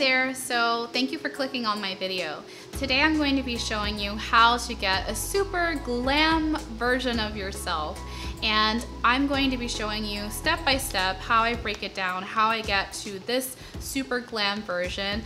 there, so thank you for clicking on my video. Today I'm going to be showing you how to get a super glam version of yourself, and I'm going to be showing you step by step how I break it down, how I get to this super glam version.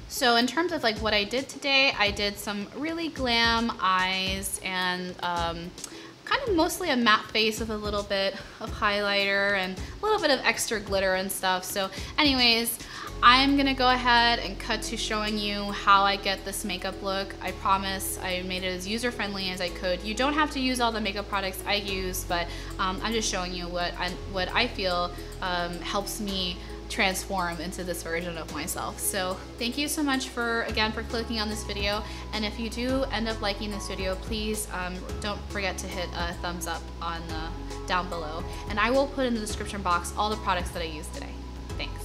So in terms of like what I did today, I did some really glam eyes and kind of mostly a matte face with a little bit of highlighter and a little bit of extra glitter and stuff. So anyways, I'm gonna go ahead and cut to showing you how I get this makeup look. I promise I made it as user-friendly as I could. You don't have to use all the makeup products I use, but I'm just showing you what I feel helps me transform into this version of myself. So thank you so much again for clicking on this video, and if you do end up liking this video, please don't forget to hit a thumbs up on down below, and I will put in the description box all the products that I used today. Thanks.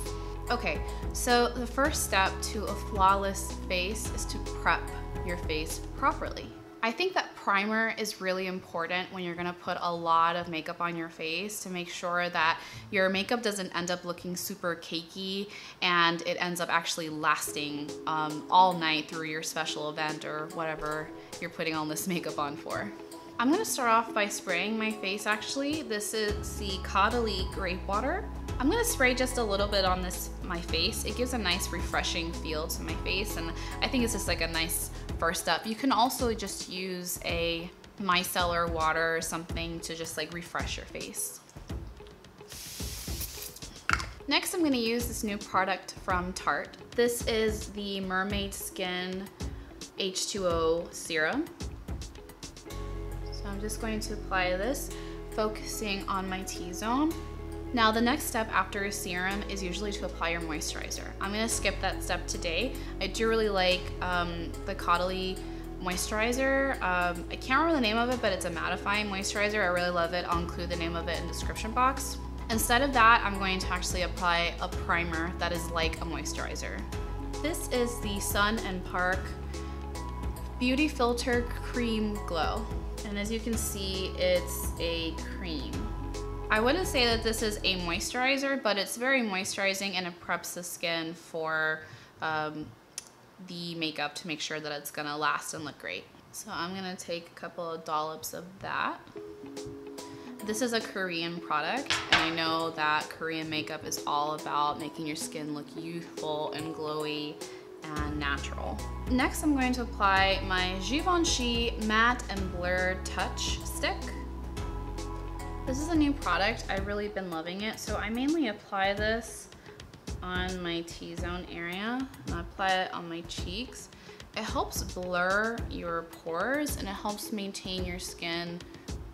Okay, so the first step to a flawless face is to prep your face properly. I think that primer is really important when you're gonna put a lot of makeup on your face to make sure that your makeup doesn't end up looking super cakey and it ends up actually lasting all night through your special event or whatever you're putting all this makeup on for. I'm gonna start off by spraying my face actually. This is the Caudalie Grape Water. I'm gonna spray just a little bit on my face. It gives a nice refreshing feel to my face, and I think it's just like a nice first step. You can also just use a micellar water or something to just like refresh your face. Next, I'm gonna use this new product from Tarte. This is the Mermaid Skin H2O Serum. So I'm just going to apply this, focusing on my T-zone. Now the next step after a serum is usually to apply your moisturizer. I'm gonna skip that step today. I do really like the Caudalie moisturizer. I can't remember the name of it, but it's a mattifying moisturizer. I really love it. I'll include the name of it in the description box. Instead of that, I'm going to actually apply a primer that is like a moisturizer. This is the Sun and Park Beauty Filter Cream Glow. And as you can see, it's a cream. I wouldn't say that this is a moisturizer, but it's very moisturizing and it preps the skin for the makeup to make sure that it's gonna last and look great. So I'm gonna take a couple of dollops of that. This is a Korean product, and I know that Korean makeup is all about making your skin look youthful and glowy and natural. Next, I'm going to apply my Givenchy Matte and Blurred Touch Stick. This is a new product. I've really been loving it. So I mainly apply this on my T-zone area, and I apply it on my cheeks. It helps blur your pores and it helps maintain your skin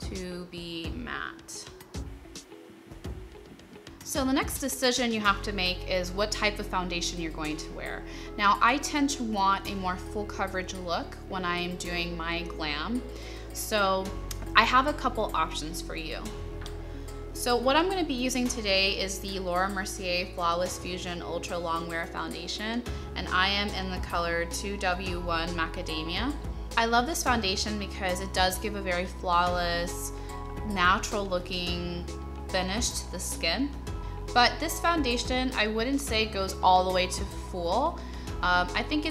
to be matte. So the next decision you have to make is what type of foundation you're going to wear. Now, I tend to want a more full coverage look when I am doing my glam. So I have a couple options for you. So what I'm gonna be using today is the Laura Mercier Flawless Fusion Ultra-Longwear Foundation, and I am in the color 2W1 Macadamia. I love this foundation because it does give a very flawless, natural looking finish to the skin. But this foundation, I wouldn't say goes all the way to full. I think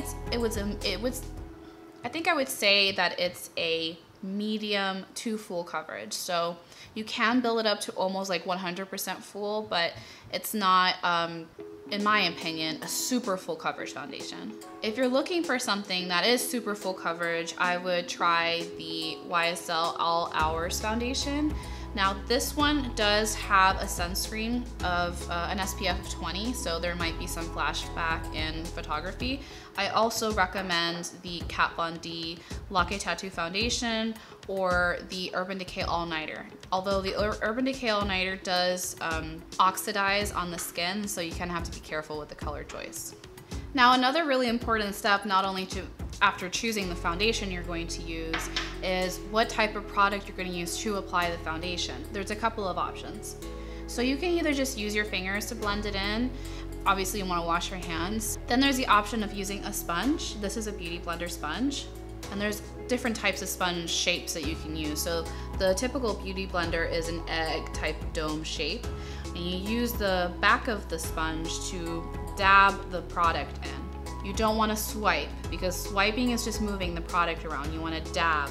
I would say that it's a medium to full coverage. So you can build it up to almost like 100% full, but it's not, in my opinion, a super full coverage foundation. If you're looking for something that is super full coverage, I would try the YSL All Hours foundation. Now this one does have a sunscreen of an SPF of 20, so there might be some flashback in photography. I also recommend the Kat Von D Laque Tattoo Foundation or the Urban Decay All Nighter. Although the Urban Decay All Nighter does oxidize on the skin, so you kind of have to be careful with the color choice. Now another really important step, not only after choosing the foundation you're going to use, is what type of product you're going to use to apply the foundation. There's a couple of options. So you can either just use your fingers to blend it in. Obviously you want to wash your hands. Then there's the option of using a sponge. This is a Beauty Blender sponge. And there's different types of sponge shapes that you can use. So the typical Beauty Blender is an egg type dome shape. And you use the back of the sponge to dab the product in. You don't want to swipe, because swiping is just moving the product around. You want to dab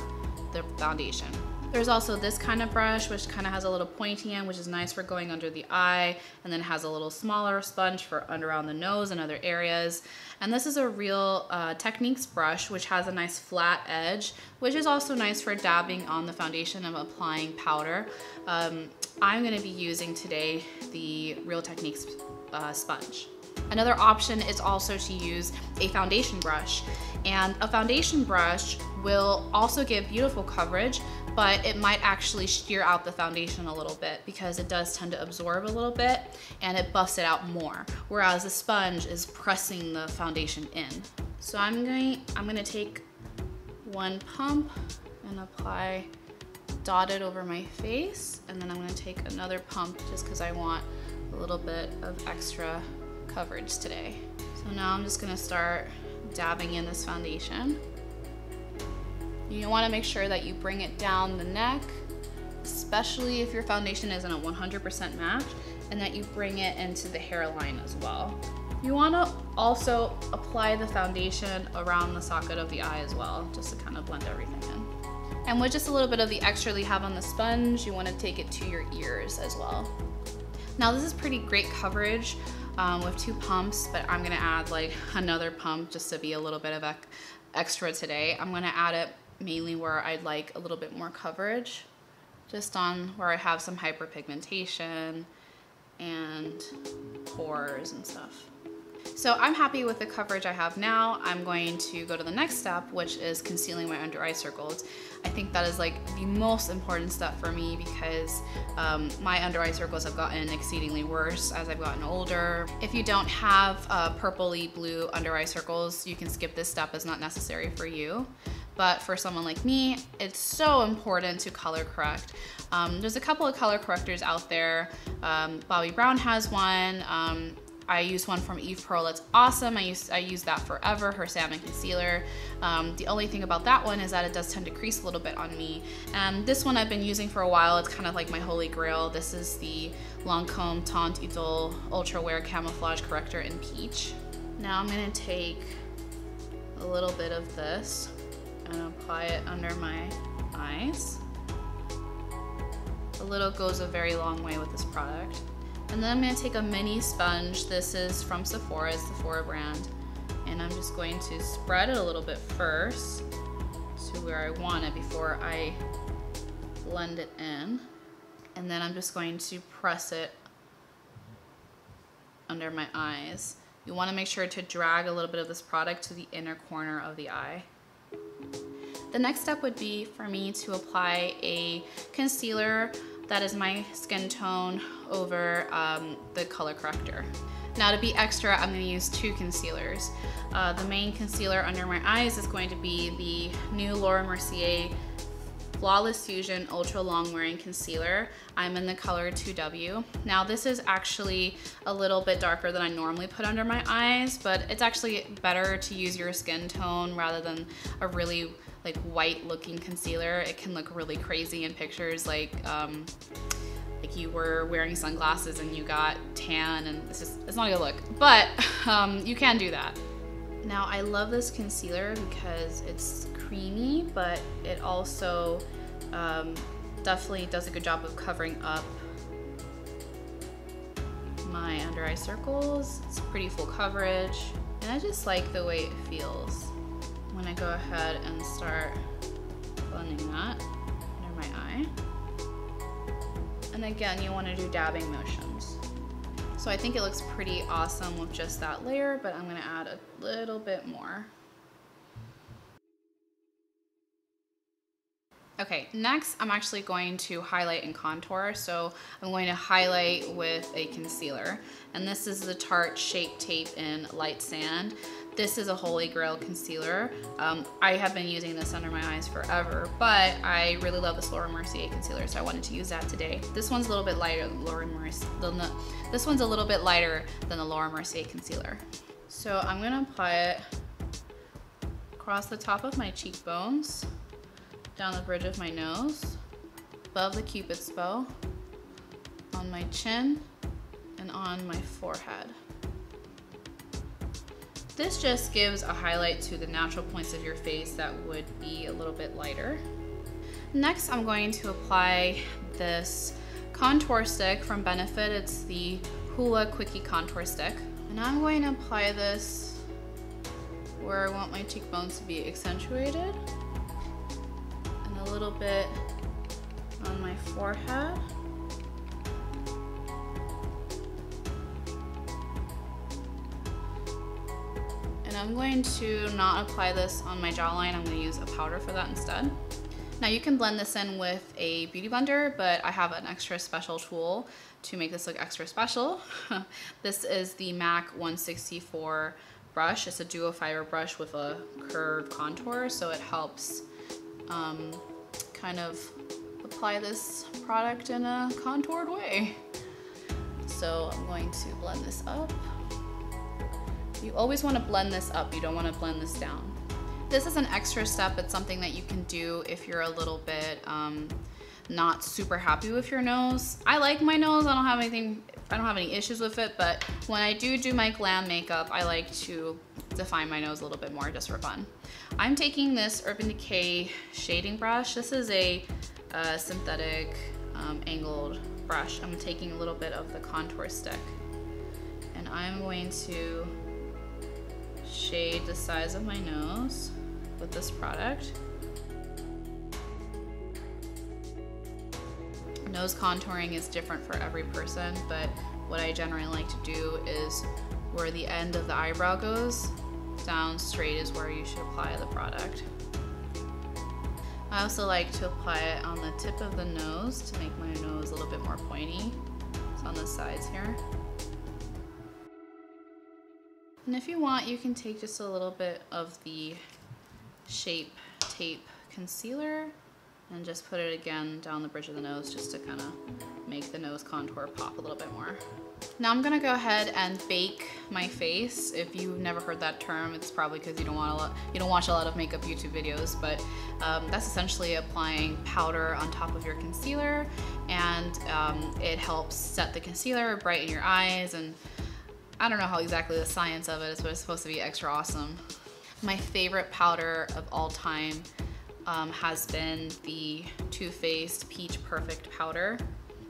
the foundation. There's also this kind of brush, which kind of has a little pointy end, which is nice for going under the eye, and then has a little smaller sponge for around the nose and other areas. And this is a Real Techniques brush, which has a nice flat edge, which is also nice for dabbing on the foundation and applying powder. I'm gonna be using today the Real Techniques sponge. Another option is also to use a foundation brush, and a foundation brush will also give beautiful coverage, but it might actually shear out the foundation a little bit because it does tend to absorb a little bit and it buffs it out more, whereas the sponge is pressing the foundation in. So I'm gonna take one pump and apply, dot it over my face, and then I'm gonna take another pump just because I want a little bit of extra coverage today. So now I'm just gonna start dabbing in this foundation. You want to make sure that you bring it down the neck, especially if your foundation isn't a 100% match, and that you bring it into the hairline as well. You want to also apply the foundation around the socket of the eye as well, just to kind of blend everything in. And with just a little bit of the extra that you have on the sponge, you want to take it to your ears as well. Now this is pretty great coverage with 2 pumps, but I'm gonna add like another pump just to be a little bit of extra today. I'm gonna add it mainly where I'd like a little bit more coverage, just on where I have some hyperpigmentation and pores and stuff. So I'm happy with the coverage I have now. I'm going to go to the next step, which is concealing my under eye circles. I think that is like the most important step for me because my under eye circles have gotten exceedingly worse as I've gotten older. If you don't have purpley blue under eye circles, you can skip this step, it's not necessary for you. But for someone like me, it's so important to color correct. There's a couple of color correctors out there. Bobbi Brown has one. I use one from Eve Pearl that's awesome. I use that forever, her salmon concealer. The only thing about that one is that it does tend to crease a little bit on me. And this one I've been using for a while. It's kind of like my holy grail. This is the LANCôME Teint Idole Ultra-Wear Camouflage Corrector in Peach. Now I'm gonna take a little bit of this and apply it under my eyes. A little goes a very long way with this product. And then I'm gonna take a mini sponge. This is from Sephora, it's the Sephora brand. And I'm just going to spread it a little bit first to where I want it before I blend it in. And then I'm just going to press it under my eyes. You wanna make sure to drag a little bit of this product to the inner corner of the eye. The next step would be for me to apply a concealer that is my skin tone over the color corrector. Now to be extra, I'm gonna use 2 concealers. The main concealer under my eyes is going to be the new Laura Mercier Flawless Fusion Ultra-Longwear Concealer. I'm in the color 2W. Now this is actually a little bit darker than I normally put under my eyes, but it's actually better to use your skin tone rather than a really like white looking concealer. It can look really crazy in pictures, like you were wearing sunglasses and you got tan, and it's not a good look, but you can do that. Now I love this concealer because it's creamy, but it also definitely does a good job of covering up my under eye circles. It's pretty full coverage, and I just like the way it feels. I'm gonna go ahead and start blending that under my eye. And again, you wanna do dabbing motions. So I think it looks pretty awesome with just that layer, but I'm gonna add a little bit more. Okay, next I'm actually going to highlight and contour. So I'm going to highlight with a concealer. And this is the Tarte Shape Tape in Light Sand. This is a holy grail concealer. I have been using this under my eyes forever, but I really love this Laura Mercier concealer, so I wanted to use that today. This one's a little bit lighter than this one's a little bit lighter than the Laura Mercier concealer. So I'm gonna apply it across the top of my cheekbones, down the bridge of my nose, above the Cupid's bow, on my chin, and on my forehead. This just gives a highlight to the natural points of your face that would be a little bit lighter. Next, I'm going to apply this contour stick from Benefit. It's the Hoola Quickie contour stick. And I'm going to apply this where I want my cheekbones to be accentuated, and a little bit on my forehead. And I'm going to not apply this on my jawline. I'm going to use a powder for that instead. Now you can blend this in with a beauty blender, but I have an extra special tool to make this look extra special. This is the MAC 164 brush. It's a duo fiber brush with a curved contour, so it helps kind of apply this product in a contoured way. So I'm going to blend this up. You always want to blend this up, you don't want to blend this down. This is an extra step. It's something that you can do if you're a little bit not super happy with your nose. I like my nose. I don't have any issues with it, but when I do my glam makeup, I like to define my nose a little bit more just for fun. I'm taking this Urban Decay shading brush. This is a synthetic angled brush. I'm taking a little bit of the contour stick, and I'm going to shade the size of my nose with this product. Nose contouring is different for every person, but what I generally like to do is where the end of the eyebrow goes, down straight is where you should apply the product. I also like to apply it on the tip of the nose to make my nose a little bit more pointy. It's on the sides here. And if you want, you can take just a little bit of the Shape Tape concealer and just put it again down the bridge of the nose just to kind of make the nose contour pop a little bit more. Now I'm gonna go ahead and bake my face. If you've never heard that term, it's probably because you don't watch a lot of makeup YouTube videos, but that's essentially applying powder on top of your concealer, and it helps set the concealer, brighten your eyes, and I don't know how exactly the science of it is, but it's supposed to be extra awesome. My favorite powder of all time has been the Too Faced Peach Perfect Powder.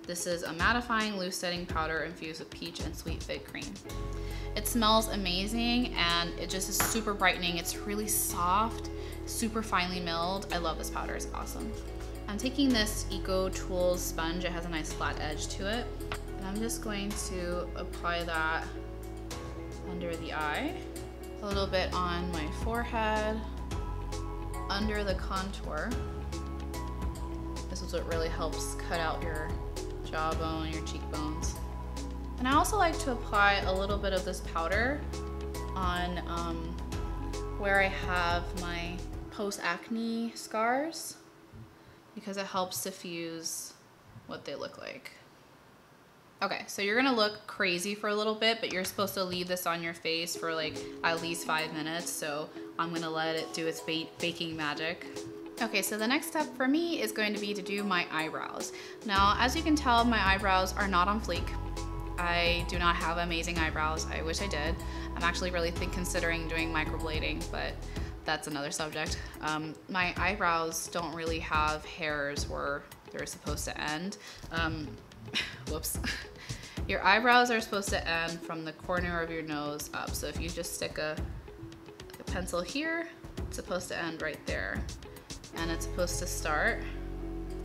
This is a mattifying loose setting powder infused with peach and sweet fig cream. It smells amazing and it just is super brightening. It's really soft, super finely milled. I love this powder, it's awesome. I'm taking this Eco Tools sponge. It has a nice flat edge to it. And I'm just going to apply that under the eye, a little bit on my forehead, under the contour. This is what really helps cut out your jawbone, your cheekbones. And I also like to apply a little bit of this powder on where I have my post-acne scars, because it helps diffuse what they look like. Okay, so you're gonna look crazy for a little bit, but you're supposed to leave this on your face for like at least 5 minutes, so I'm gonna let it do its baking magic. Okay, so the next step for me is going to be to do my eyebrows. Now, as you can tell, my eyebrows are not on fleek. I do not have amazing eyebrows. I wish I did. I'm actually really considering doing microblading, but that's another subject. My eyebrows don't really have hairs where they're supposed to end. Whoops. Your eyebrows are supposed to end from the corner of your nose up. So if you just stick a pencil here, it's supposed to end right there. And it's supposed to start,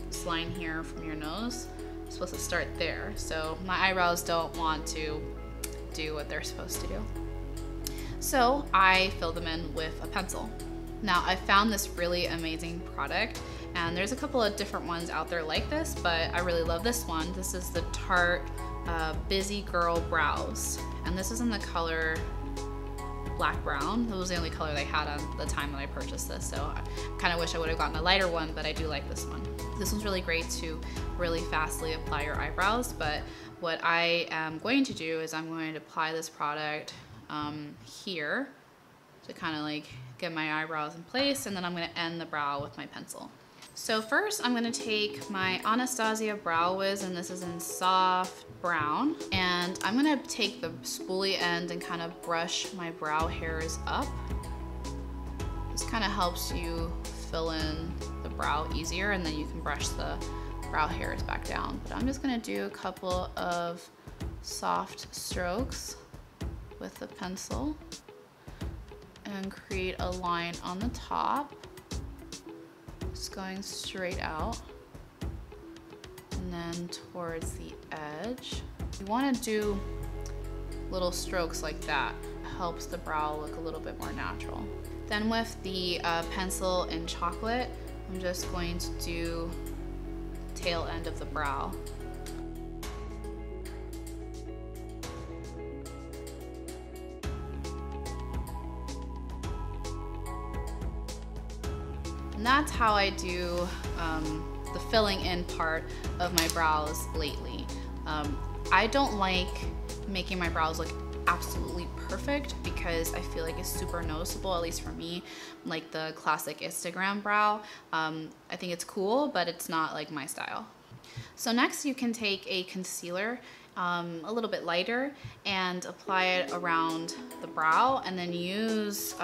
this line here from your nose, it's supposed to start there. So my eyebrows don't want to do what they're supposed to do. So I fill them in with a pencil. Now I found this really amazing product, and there's a couple of different ones out there like this, but I really love this one. This is the Tarte Busy Girl Brows, and this is in the color black brown. That was the only color they had on the time that I purchased this, so I kind of wish I would have gotten a lighter one, but I do like this one. This one's really great to really fastly apply your eyebrows, but what I am going to do is I'm going to apply this product here to kind of like get my eyebrows in place, and then I'm going to end the brow with my pencil. So first I'm gonna take my Anastasia Brow Wiz, and this is in soft brown. And I'm gonna take the spoolie end and kind of brush my brow hairs up. This kind of helps you fill in the brow easier, and then you can brush the brow hairs back down. But I'm just gonna do a couple of soft strokes with the pencil and create a line on the top, just going straight out, and then towards the edge. You want to do little strokes like that. It helps the brow look a little bit more natural. Then with the pencil in chocolate, I'm just going to do tail end of the brow. And that's how I do the filling in part of my brows lately. I don't like making my brows look absolutely perfect because I feel like it's super noticeable, at least for me, like the classic Instagram brow. I think it's cool, but it's not like my style. So next you can take a concealer, a little bit lighter, and apply it around the brow, and then use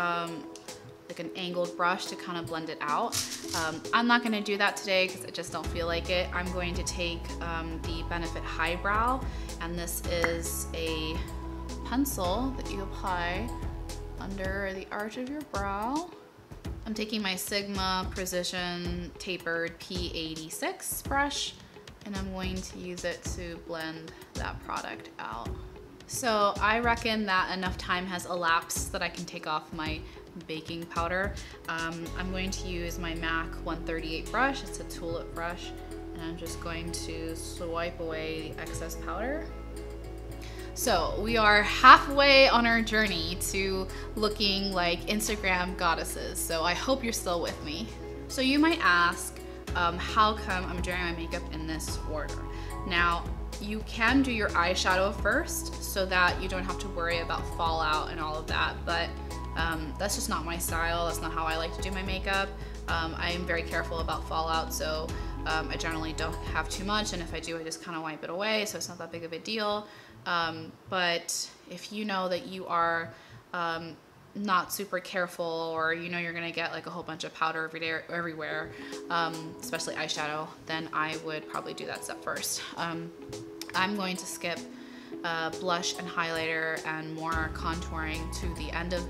like an angled brush to kind of blend it out. I'm not gonna do that today because I just don't feel like it. I'm going to take the Benefit Highbrow, and this is a pencil that you apply under the arch of your brow. I'm taking my Sigma Precision Tapered P86 brush, and I'm going to use it to blend that product out. So I reckon that enough time has elapsed that I can take off my baking powder. I'm going to use my MAC 138 brush. It's a tulip brush, and I'm just going to swipe away the excess powder. So we are halfway on our journey to looking like Instagram goddesses, so I hope you're still with me. So you might ask, how come I'm doing my makeup in this order? Now, you can do your eyeshadow first so that you don't have to worry about fallout and all of that, but that's just not my style. That's not how I like to do my makeup. I am very careful about fallout, so I generally don't have too much, and if I do, I just kind of wipe it away, so it's not that big of a deal. But if you know that you are not super careful, or you know you're gonna get like a whole bunch of powder everywhere, especially eyeshadow, then I would probably do that step first. I'm going to skip blush and highlighter and more contouring to the end of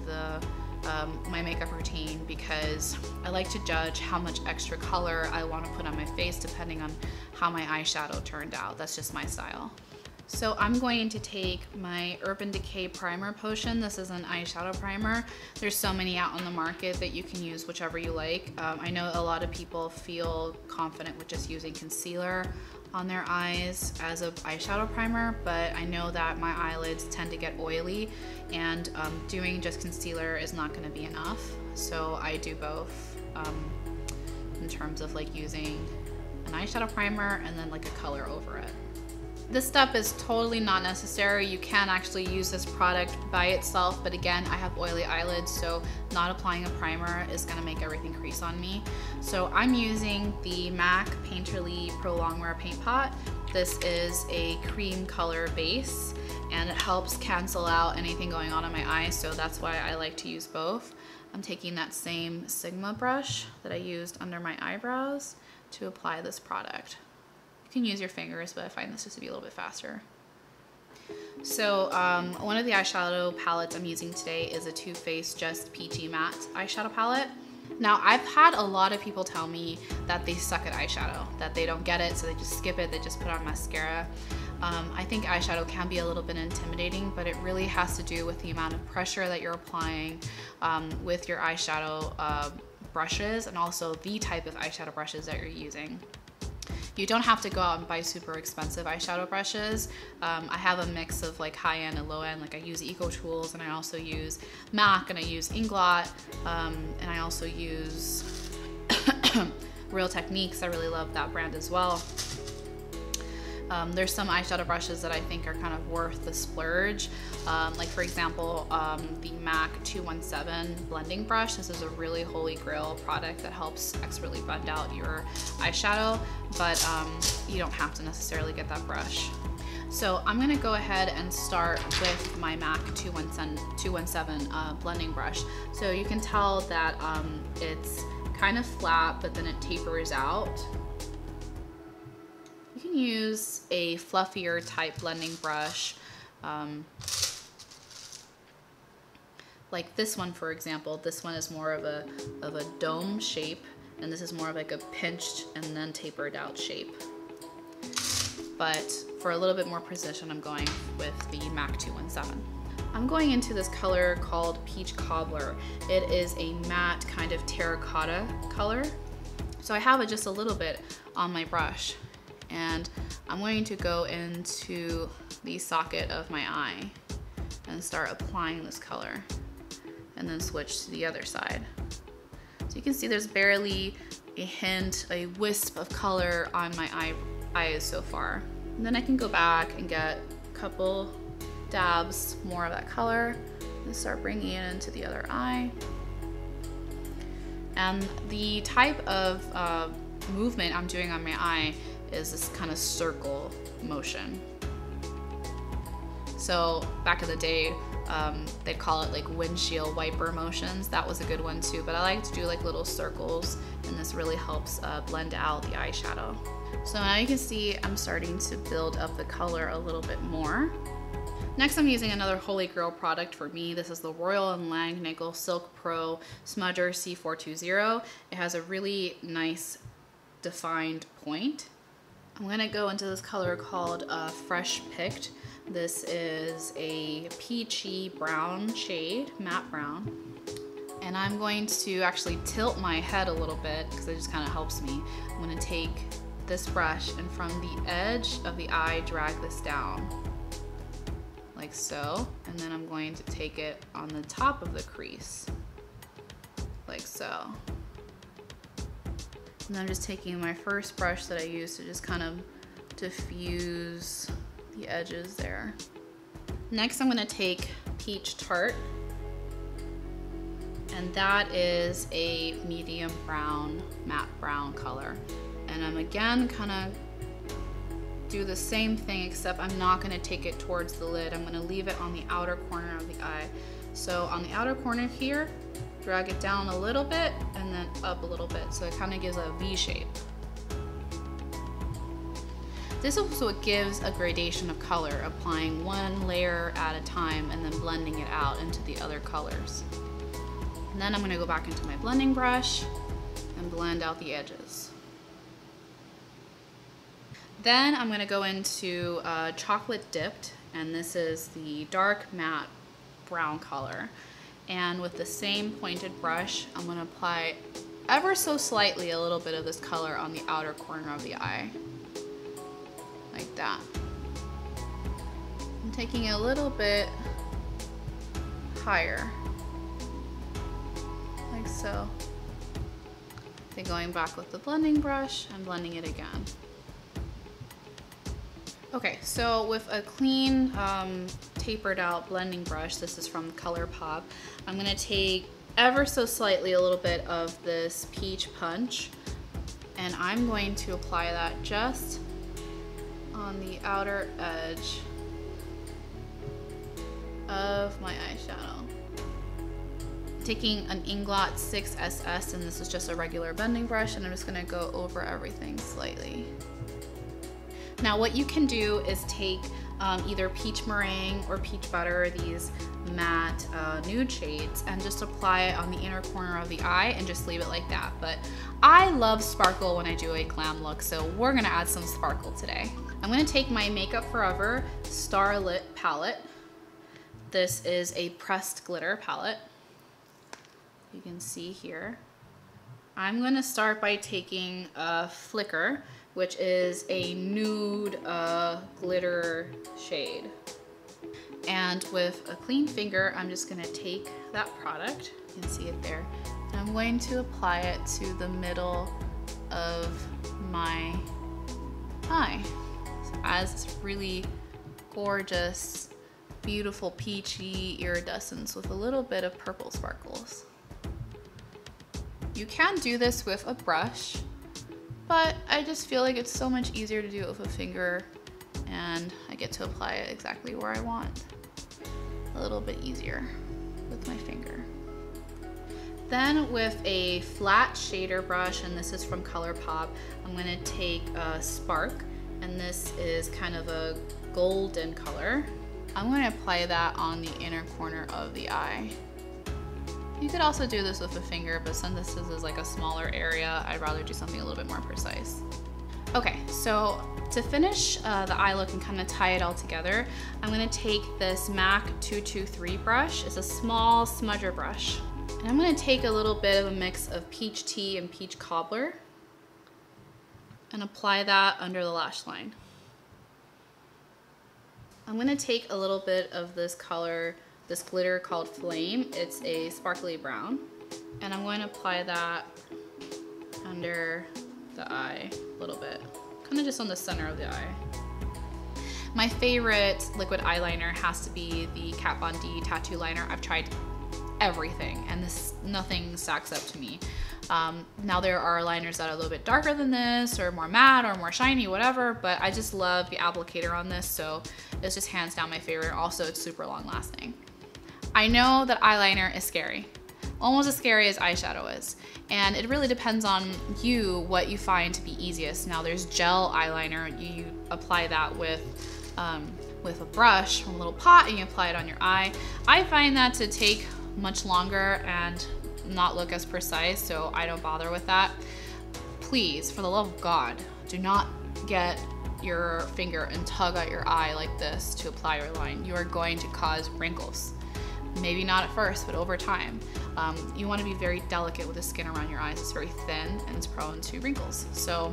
my makeup routine, because I like to judge how much extra color I want to put on my face depending on how my eyeshadow turned out. That's just my style. So I'm going to take my Urban Decay Primer Potion. This is an eyeshadow primer. There's so many out on the market that you can use whichever you like. I know a lot of people feel confident with just using concealer on their eyes as an eyeshadow primer, but I know that my eyelids tend to get oily, and doing just concealer is not going to be enough. So I do both in terms of like using an eyeshadow primer and then like a color over it. This step is totally not necessary. You can actually use this product by itself, but again, I have oily eyelids, so not applying a primer is gonna make everything crease on me. So I'm using the MAC Painterly Pro Longwear Paint Pot. This is a cream color base, and it helps cancel out anything going on in my eyes, so that's why I like to use both. I'm taking that same Sigma brush that I used under my eyebrows to apply this product. You can use your fingers, but I find this just to be a little bit faster. So one of the eyeshadow palettes I'm using today is a Too Faced Just Peachy Matte eyeshadow palette. Now, I've had a lot of people tell me that they suck at eyeshadow, that they don't get it, so they just skip it, they just put on mascara. I think eyeshadow can be a little bit intimidating, but it really has to do with the amount of pressure that you're applying with your eyeshadow brushes, and also the type of eyeshadow brushes that you're using. You don't have to go out and buy super expensive eyeshadow brushes. I have a mix of like high-end and low-end. Like I use Eco Tools, and I also use MAC, and I use Inglot, and I also use Real Techniques. I really love that brand as well. There's some eyeshadow brushes that I think are kind of worth the splurge. Like for example, the MAC 217 blending brush. This is a really holy grail product that helps expertly blend out your eyeshadow, but you don't have to necessarily get that brush. So I'm gonna go ahead and start with my MAC 217 blending brush. So you can tell that it's kind of flat, but then it tapers out. You can use a fluffier type blending brush, like this one, for example. This one is more of a dome shape, and this is more of like a pinched and then tapered out shape. But for a little bit more precision, I'm going with the MAC 217. I'm going into this color called Peach Cobbler. It is a matte kind of terracotta color. So I have it just a little bit on my brush, and I'm going to go into the socket of my eye and start applying this color, and then switch to the other side. So you can see there's barely a hint, a wisp of color on my eyes so far. And then I can go back and get a couple dabs more of that color and start bringing it into the other eye. And the type of movement I'm doing on my eye is this kind of circle motion. So back in the day, they'd call it like windshield wiper motions. That was a good one too, but I like to do like little circles, and this really helps blend out the eyeshadow. So now you can see I'm starting to build up the color a little bit more. Next, I'm using another holy grail product for me. This is the Royal & Langnickel Silk Pro Smudger C420. It has a really nice defined point. I'm gonna go into this color called Fresh Picked. This is a peachy brown shade, matte brown. And I'm going to actually tilt my head a little bit because it just kind of helps me. I'm gonna take this brush and from the edge of the eye, drag this down, like so. And then I'm going to take it on the top of the crease, like so. And I'm just taking my first brush that I used to just kind of diffuse the edges there. Next, I'm gonna take Peach Tarte, and that is a medium brown, matte brown color. And I'm again kind of do the same thing, except I'm not gonna take it towards the lid. I'm gonna leave it on the outer corner of the eye. So on the outer corner here, drag it down a little bit and then up a little bit. So it kind of gives a V shape. This also gives a gradation of color, applying one layer at a time and then blending it out into the other colors. And then I'm gonna go back into my blending brush and blend out the edges. Then I'm gonna go into Chocolate Dipped, and this is the dark matte brown color. And with the same pointed brush, I'm gonna apply ever so slightly a little bit of this color on the outer corner of the eye, like that. I'm taking it a little bit higher, like so. Then going back with the blending brush and blending it again. Okay, so with a clean, tapered out blending brush, this is from ColourPop, I'm gonna take ever so slightly a little bit of this Peach Punch, and I'm going to apply that just on the outer edge of my eyeshadow. Taking an Inglot 6SS, and this is just a regular blending brush, and I'm just gonna go over everything slightly. Now what you can do is take either peach meringue or peach butter, these matte nude shades, and just apply it on the inner corner of the eye and just leave it like that. But I love sparkle when I do a glam look, so we're gonna add some sparkle today. I'm gonna take my Makeup Forever Starlit palette. This is a pressed glitter palette. You can see here. I'm gonna start by taking a Flicker, which is a nude glitter shade. And with a clean finger, I'm just gonna take that product, you can see it there, and I'm going to apply it to the middle of my eye. So adds this really gorgeous, beautiful peachy iridescence with a little bit of purple sparkles. You can do this with a brush, but I just feel like it's so much easier to do it with a finger, and I get to apply it exactly where I want. A little bit easier with my finger. Then with a flat shader brush, and this is from ColourPop, I'm gonna take a Spark, and this is kind of a golden color. I'm gonna apply that on the inner corner of the eye. You could also do this with a finger, but since this is like a smaller area, I'd rather do something a little bit more precise. Okay, so to finish the eye look and kind of tie it all together, I'm gonna take this MAC 223 brush. It's a small smudger brush. And I'm gonna take a little bit of a mix of peach tea and peach cobbler and apply that under the lash line. I'm gonna take a little bit of this color, this glitter called Flame. It's a sparkly brown. And I'm going to apply that under the eye a little bit, kind of just on the center of the eye. My favorite liquid eyeliner has to be the Kat Von D tattoo liner. I've tried everything, and nothing stacks up to me. Now there are liners that are a little bit darker than this, or more matte, or more shiny, whatever, but I just love the applicator on this, so it's just hands down my favorite. Also, it's super long lasting. I know that eyeliner is scary, almost as scary as eyeshadow is, and it really depends on you what you find to be easiest. Now there's gel eyeliner. You apply that with a brush from a little pot, and you apply it on your eye. I find that to take much longer and not look as precise, so I don't bother with that. Please, for the love of God, do not get your finger and tug at your eye like this to apply your line. You are going to cause wrinkles. Maybe not at first, but over time. You want to be very delicate with the skin around your eyes. It's very thin and it's prone to wrinkles. So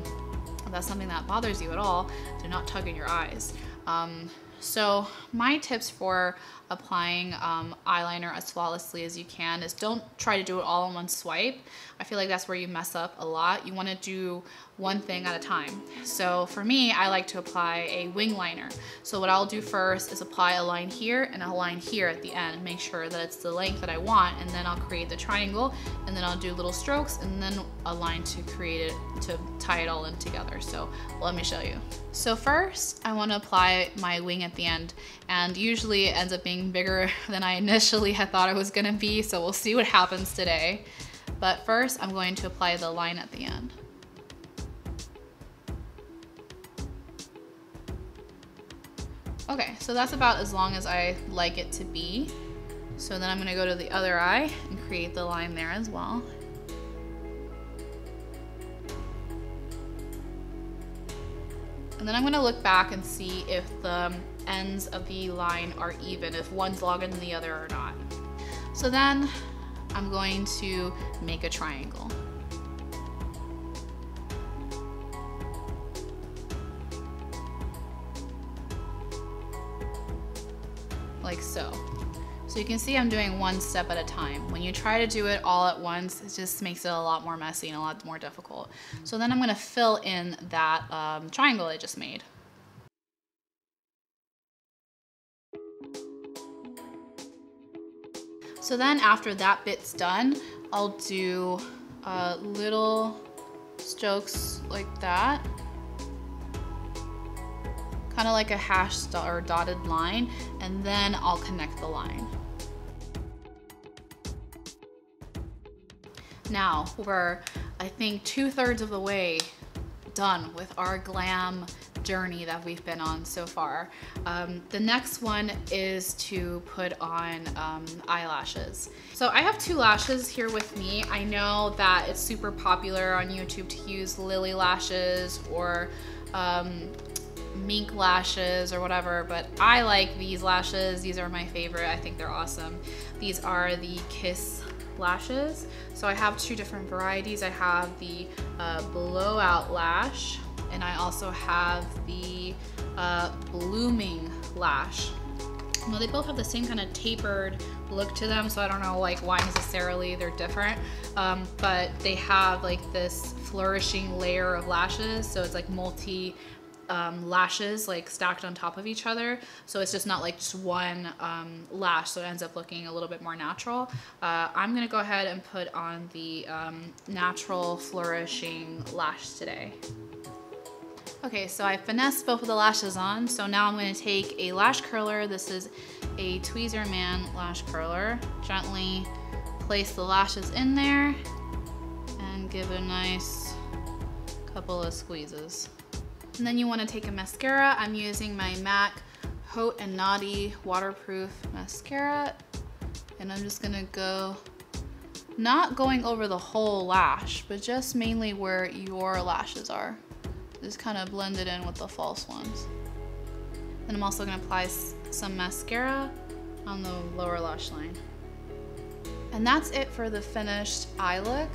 if that's something that bothers you at all, do not tug at your eyes. So my tips for applying eyeliner as flawlessly as you can is don't try to do it all in one swipe. I feel like that's where you mess up a lot. You want to do one thing at a time. So for me, I like to apply a wing liner. So what I'll do first is apply a line here and a line here at the end. Make sure that it's the length that I want, and then I'll create the triangle, and then I'll do little strokes, and then a line to create it, to tie it all in together. So let me show you. So first, I want to apply my wing at the end, and usually it ends up being bigger than I initially had thought it was going to be, so we'll see what happens today. But first, I'm going to apply the line at the end. Okay, so that's about as long as I like it to be. So then I'm going to go to the other eye and create the line there as well. And then I'm going to look back and see if the ends of the line are even, if one's longer than the other or not. So then I'm going to make a triangle. Like so. So you can see I'm doing one step at a time. When you try to do it all at once, it just makes it a lot more messy and a lot more difficult. So then I'm going to fill in that triangle I just made. So then after that bit's done, I'll do little strokes like that. Kind of like a hashed or dotted line, and then I'll connect the line. Now we're, I think, 2/3 of the way done with our glam journey that we've been on so far. The next one is to put on eyelashes. So I have 2 lashes here with me. I know that it's super popular on YouTube to use lily lashes or mink lashes or whatever, but I like these lashes. These are my favorite. I think they're awesome. These are the Kiss lashes. So I have 2 different varieties. I have the blowout lash, and I also have the blooming lash. Well, they both have the same kind of tapered look to them, so I don't know like why necessarily they're different, but they have like this flourishing layer of lashes, so it's like multi lashes like stacked on top of each other, so it's just not like just one lash, so it ends up looking a little bit more natural. I'm gonna go ahead and put on the Natural Flourishing Lash today. Okay, so I finessed both of the lashes on, so now I'm going to take a lash curler. This is a Tweezerman lash curler. Gently place the lashes in there and give it a nice couple of squeezes. And then you want to take a mascara. I'm using my MAC Haute and Naughty Waterproof Mascara, and I'm just going to go, not going over the whole lash, but just mainly where your lashes are. Just kind of blend it in with the false ones. Then I'm also going to apply some mascara on the lower lash line. And that's it for the finished eye look.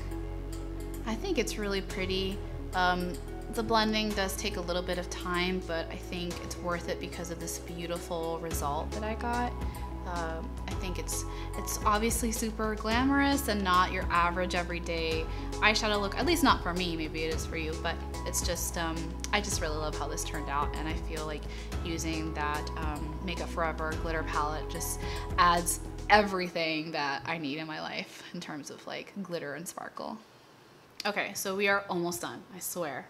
I think it's really pretty. The blending does take a little bit of time, but I think it's worth it because of this beautiful result that I got. I think it's obviously super glamorous and not your average everyday eyeshadow look, at least not for me, maybe it is for you, but it's just, I just really love how this turned out, and I feel like using that Makeup Forever glitter palette just adds everything that I need in my life in terms of like glitter and sparkle. Okay, so we are almost done, I swear.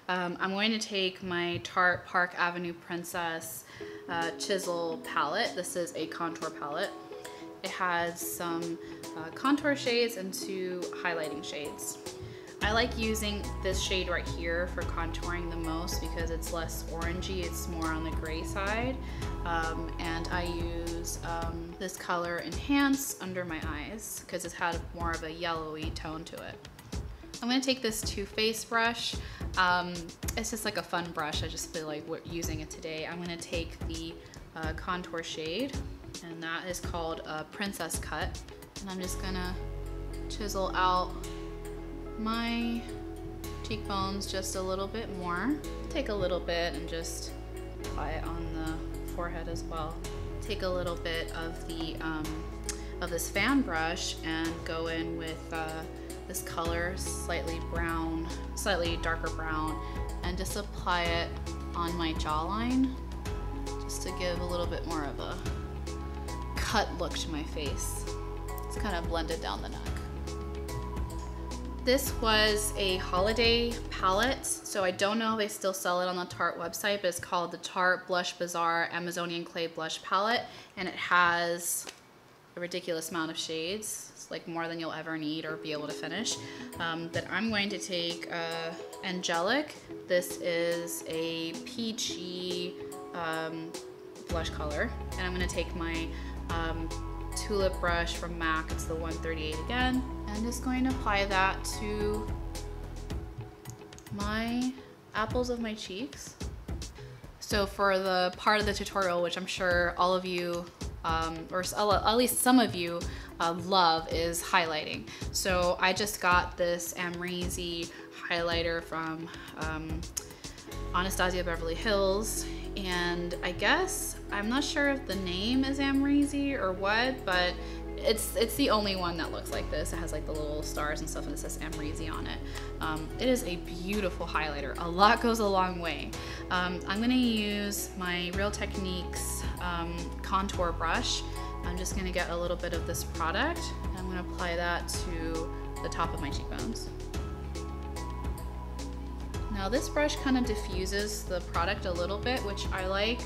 I'm going to take my Tarte Park Avenue Princess Chisel palette. This is a contour palette. It has some contour shades and 2 highlighting shades. I like using this shade right here for contouring the most because it's less orangey, it's more on the gray side. And I use this color Enhance under my eyes because it's had more of a yellowy tone to it. I'm gonna take this Too Faced brush. It's just like a fun brush. I just feel like we're using it today. I'm gonna take the contour shade, and that is called Princess Cut. And I'm just gonna chisel out my cheekbones just a little bit more. Take a little bit and just apply it on the forehead as well. Take a little bit of the of this fan brush and go in with this color, slightly brown, slightly darker brown, and just apply it on my jawline just to give a little bit more of a cut look to my face. It's kind of blended down the neck. This was a holiday palette, so I don't know if they still sell it on the Tarte website, but it's called the Tarte Blush Bazaar Amazonian Clay Blush Palette, and it has a ridiculous amount of shades. It's like more than you'll ever need or be able to finish. But I'm going to take Angelic. This is a peachy blush color, and I'm going to take my Tulip brush from MAC. It's the 138 again. I'm just going to apply that to my apples of my cheeks. So for the part of the tutorial, which I'm sure all of you, or at least some of you love, is highlighting. So I just got this Amrezy highlighter from Anastasia Beverly Hills, and I guess, I'm not sure if the name is Amrezy or what, but it's the only one that looks like this. It has like the little stars and stuff, and it says Amrezy on it. It is a beautiful highlighter. A lot goes a long way. I'm gonna use my Real Techniques contour brush. I'm just gonna get a little bit of this product, and I'm gonna apply that to the top of my cheekbones. Now this brush kind of diffuses the product a little bit, which I like.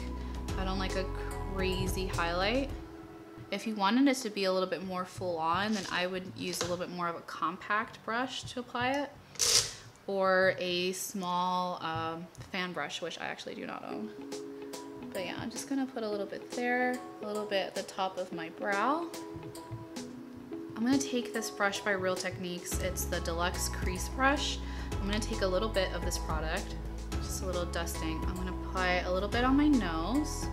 I don't like a crazy highlight. If you wanted it to be a little bit more full on, then I would use a little bit more of a compact brush to apply it, or a small fan brush, which I actually do not own. But yeah, I'm just gonna put a little bit there, a little bit at the top of my brow. I'm gonna take this brush by Real Techniques. It's the Deluxe Crease Brush. I'm gonna take a little bit of this product, just a little dusting. I'm gonna apply a little bit on my nose,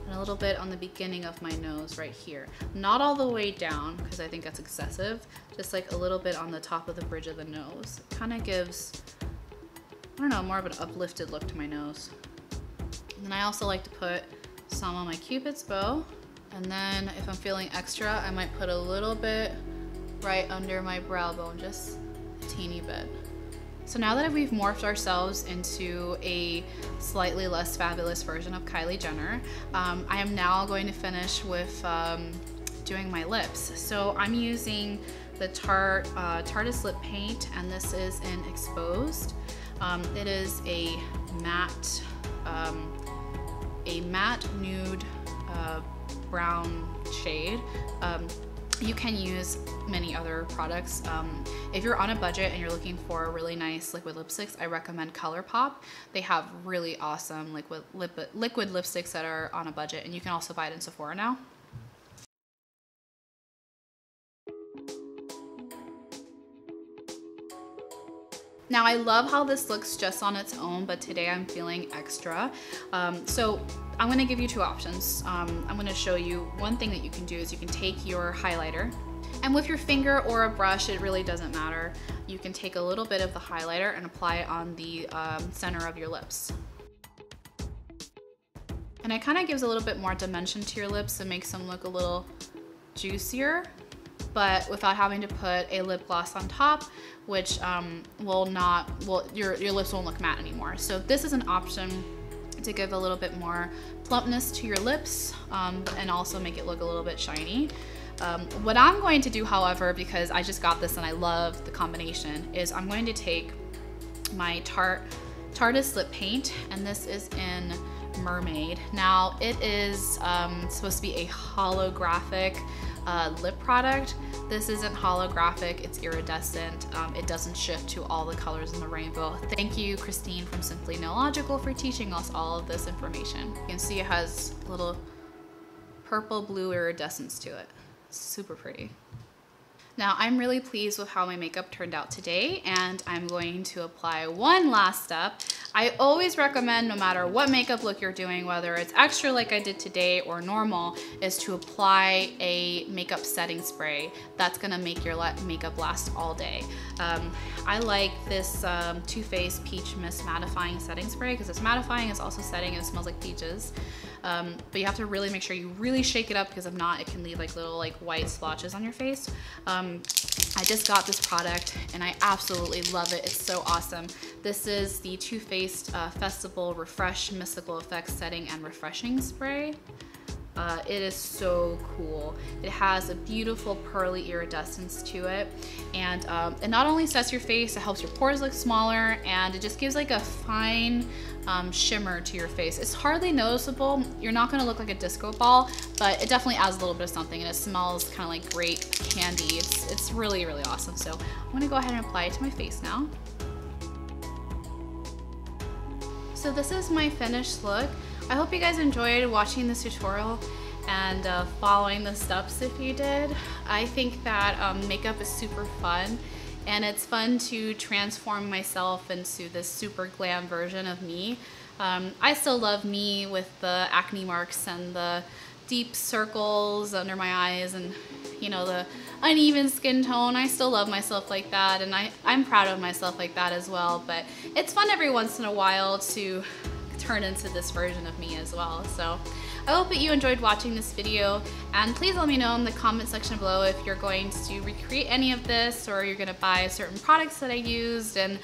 and a little bit on the beginning of my nose right here. Not all the way down, because I think that's excessive. Just like a little bit on the top of the bridge of the nose. It kind of gives, I don't know, more of an uplifted look to my nose. And then I also like to put some on my Cupid's bow. And then if I'm feeling extra, I might put a little bit right under my brow bone, just a teeny bit. So now that we've morphed ourselves into a slightly less fabulous version of Kylie Jenner, I am now going to finish with doing my lips. So I'm using the Tarte lip paint, and this is in Exposed. It is a matte nude brown shade. You can use many other products. If you're on a budget and you're looking for really nice liquid lipsticks, I recommend ColourPop. They have really awesome liquid lipsticks that are on a budget, and you can also buy it in Sephora now. Now I love how this looks just on its own, but today I'm feeling extra. So I'm gonna give you two options. I'm gonna show you one thing that you can do is you can take your highlighter, and with your finger or a brush, it really doesn't matter. You can take a little bit of the highlighter and apply it on the center of your lips. And it kind of gives a little bit more dimension to your lips and makes them look a little juicier, but without having to put a lip gloss on top, which your lips won't look matte anymore. So this is an option to give a little bit more plumpness to your lips and also make it look a little bit shiny. What I'm going to do, however, because I just got this and I love the combination, is I'm going to take my Tarte lip paint, and this is in Mermaid. Now it is supposed to be a holographic lip product. This isn't holographic, it's iridescent. It doesn't shift to all the colors in the rainbow. Thank you, Christine from Simply Nailogical, for teaching us all of this information. You can see it has a little purple blue iridescence to it. Super pretty. Now I'm really pleased with how my makeup turned out today, and I'm going to apply one last step. I always recommend, no matter what makeup look you're doing, whether it's extra like I did today or normal, is to apply a makeup setting spray that's gonna make your makeup last all day. I like this Too Faced Peach Mist Mattifying Setting Spray because it's mattifying, it's also setting, and it smells like peaches. But you have to really make sure you really shake it up, because if not, it can leave like little white splotches on your face. I just got this product and I absolutely love it. It's so awesome. This is the Too Faced Festival Refresh Mystical Effects Setting and Refreshing Spray. It is so cool. It has a beautiful pearly iridescence to it, and it not only sets your face, it helps your pores look smaller, and it just gives like a fine shimmer to your face. It's hardly noticeable. You're not gonna look like a disco ball, but it definitely adds a little bit of something, and it smells kind of like grape candy. It's really, really awesome. So I'm gonna go ahead and apply it to my face now. So this is my finished look. I hope you guys enjoyed watching this tutorial and following the steps if you did. I think that makeup is super fun, and it's fun to transform myself into this super glam version of me. I still love me with the acne marks and the deep circles under my eyes and, you know, the uneven skin tone. I still love myself like that, and I'm proud of myself like that as well, but it's fun every once in a while to turn into this version of me as well. So I hope that you enjoyed watching this video, and please let me know in the comment section below if you're going to recreate any of this, or you're gonna buy certain products that I used, and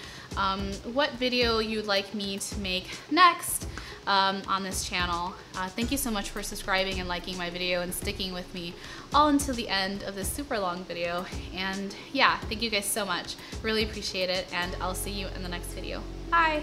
what video you'd like me to make next on this channel. Thank you so much for subscribing and liking my video and sticking with me all until the end of this super long video. And yeah, thank you guys so much. Really appreciate it, and I'll see you in the next video. Bye!